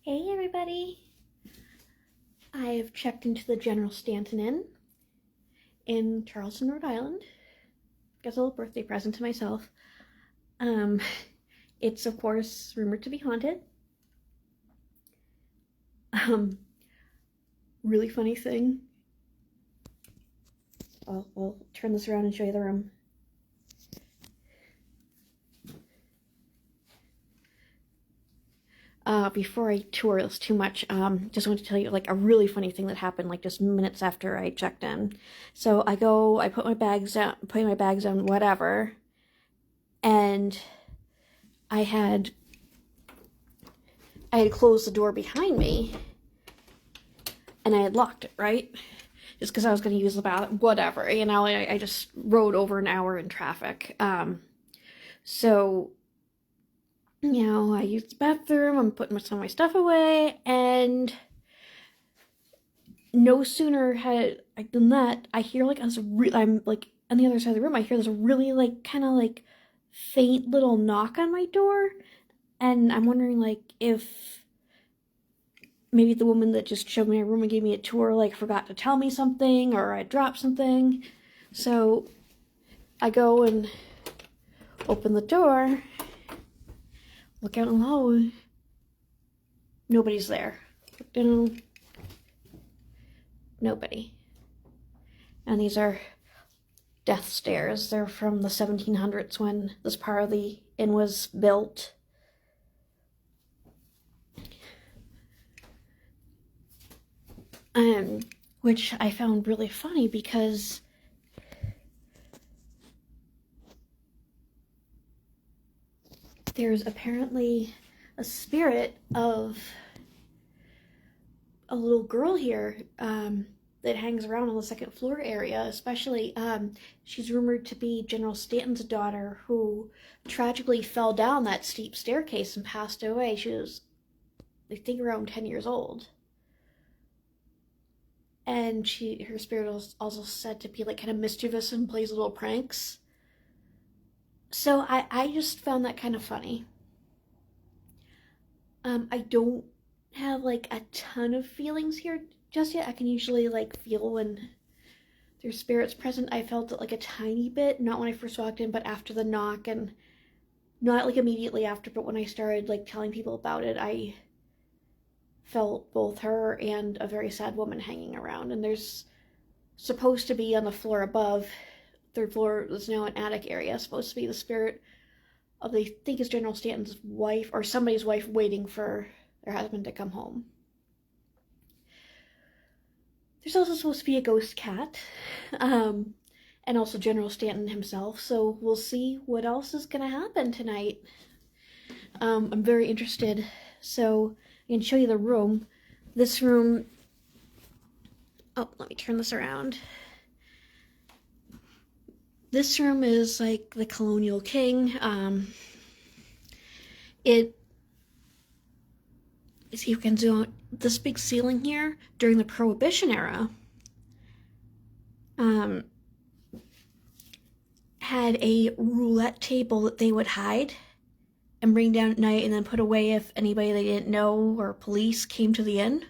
Hey everybody! I've checked into the General Stanton Inn in Charleston, Rhode Island. Got a little birthday present to myself. It's of course rumored to be haunted. Really funny thing. I'll turn this around and show you the room. Before I tour this too much, just want to tell you like a really funny thing that happened like just minutes after I checked in. So I put my bags down, whatever, and I had closed the door behind me, and I had locked it, right? Just because I was going to use the bathroom, whatever, you know, I just rode over an hour in traffic. So, you know, I used the bathroom, I'm putting some of my stuff away, and no sooner had I done that, I hear like, I'm like on the other side of the room, I hear this really like, kind of like faint little knock on my door, and I'm wondering like if maybe the woman that just showed me my room and gave me a tour like forgot to tell me something, or I dropped something. So I go and open the door, look out in the hallway, nobody's there. Nobody. And these are death stairs. They're from the 1700s when this part of the inn was built. Which I found really funny because there's apparently a spirit of a little girl here that hangs around on the second floor area, especially. She's rumored to be General Stanton's daughter, who tragically fell down that steep staircase and passed away. She was, I think, around 10 years old. And her spirit was also said to be like kind of mischievous and plays little pranks. So I just found that kind of funny. I don't have like a ton of feelings here just yet. I can usually like feel when there's spirits present. I felt it like a tiny bit, not when I first walked in, but after the knock, and not like immediately after, but when I started like telling people about it, I felt both her and a very sad woman hanging around. And there's supposed to be on the floor above, third floor, is now an attic area, supposed to be the spirit of, they think is General Stanton's wife or somebody's wife, waiting for their husband to come home. There's also supposed to be a ghost cat, and also General Stanton himself, so we'll see what else is gonna happen tonight. I'm very interested, so I can show you the room. This room, oh, let me turn this around. This room is like the Colonial King. See if you can zoom out. This big ceiling here during the Prohibition era had a roulette table that they would hide and bring down at night and then put away if anybody they didn't know or police came to the inn.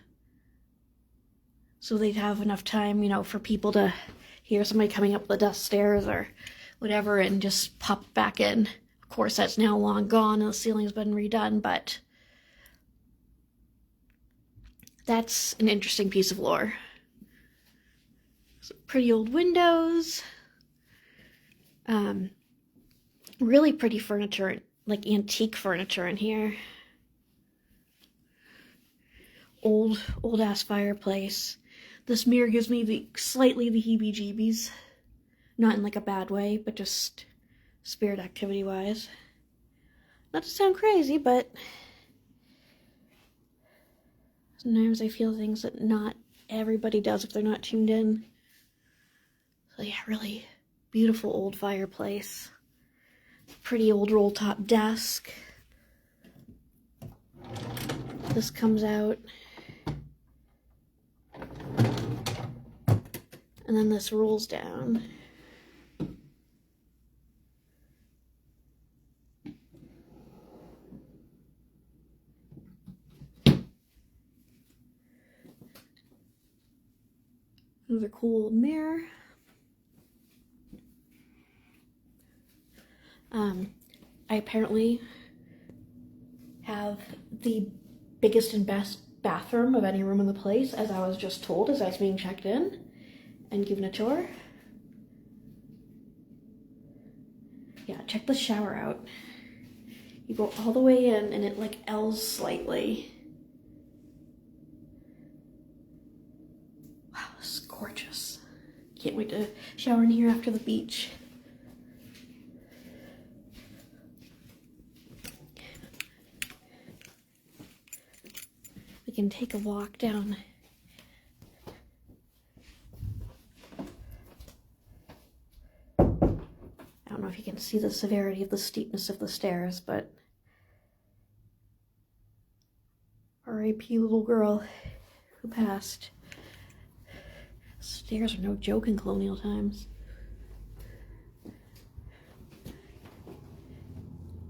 So they'd have enough time, you know, for people to hear somebody coming up the dust stairs or whatever and just pop back in. Of course, that's now long gone and the ceiling's been redone, but that's an interesting piece of lore. Some pretty old windows. Really pretty furniture, like antique furniture in here. Old ass fireplace. This mirror gives me slightly the heebie-jeebies. Not in like a bad way, but just spirit activity wise. Not to sound crazy, but sometimes I feel things that not everybody does if they're not tuned in. So yeah, really beautiful old fireplace. Pretty old roll-top desk. This comes out. And then this rolls down. Another cool old mirror. I apparently have the biggest and best bathroom of any room in the place, as I was just told as I was being checked in and given a tour. Yeah, check the shower out. You go all the way in and it like L's slightly. Wow, this is gorgeous. Can't wait to shower in here after the beach. We can take a walk down. I don't know if you can see the severity of the steepness of the stairs, but R.I.P. little girl who passed. Stairs are no joke in colonial times.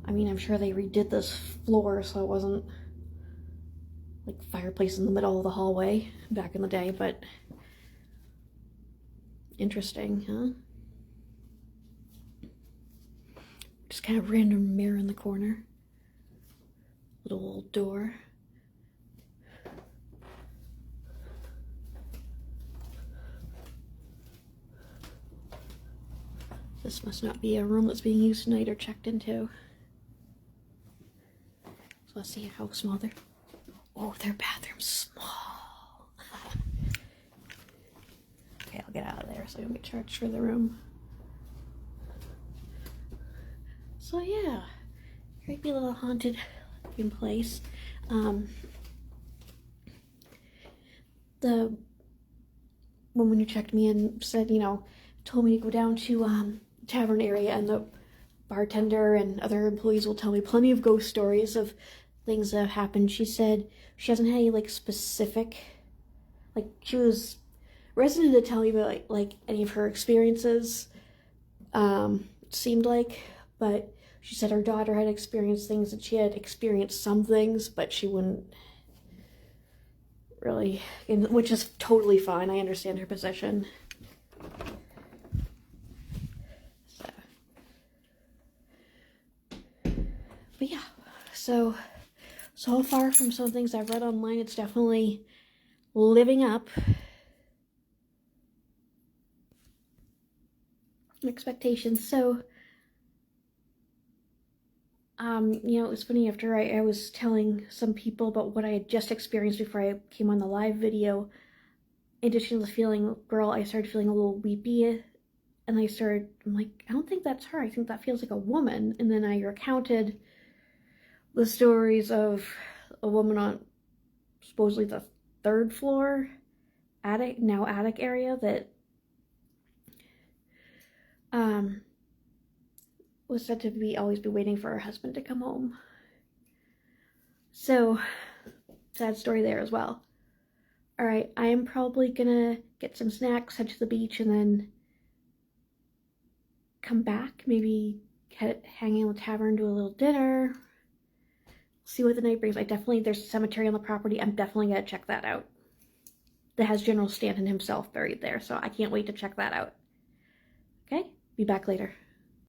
I mean, I'm sure they redid this floor so it wasn't like fireplace in the middle of the hallway back in the day, but interesting, huh? Just kind of random mirror in the corner. Little old door. This must not be a room that's being used tonight or checked into. So let's see how small they're. Oh, their bathroom's small. Okay, I'll get out of there so I don't get charged for the room. So yeah, creepy little haunted looking place. The woman who checked me in said, told me to go down to tavern area, and the bartender and other employees will tell me plenty of ghost stories of things that have happened. She said she hasn't had any specific, she was resident to tell me about like any of her experiences, seemed like, but she said her daughter had experienced things, and she had experienced some things, but she wouldn't really, which is totally fine. I understand her position. But yeah, so far from some things I've read online, it's definitely living up expectations. So, it was funny, after I was telling some people about what I had just experienced before I came on the live video, in addition to the feeling girl, I started feeling a little weepy, and I'm like, I don't think that's her, I think that feels like a woman. And then I recounted the stories of a woman on supposedly the 3rd floor attic area that was said to always be waiting for her husband to come home. So, sad story there as well. Alright, I am probably gonna get some snacks, head to the beach, and then come back, maybe hang out in the tavern, do a little dinner, see what the night brings. There's a cemetery on the property. I'm definitely gonna check that out. That has General Stanton himself buried there, so I can't wait to check that out. Okay, be back later.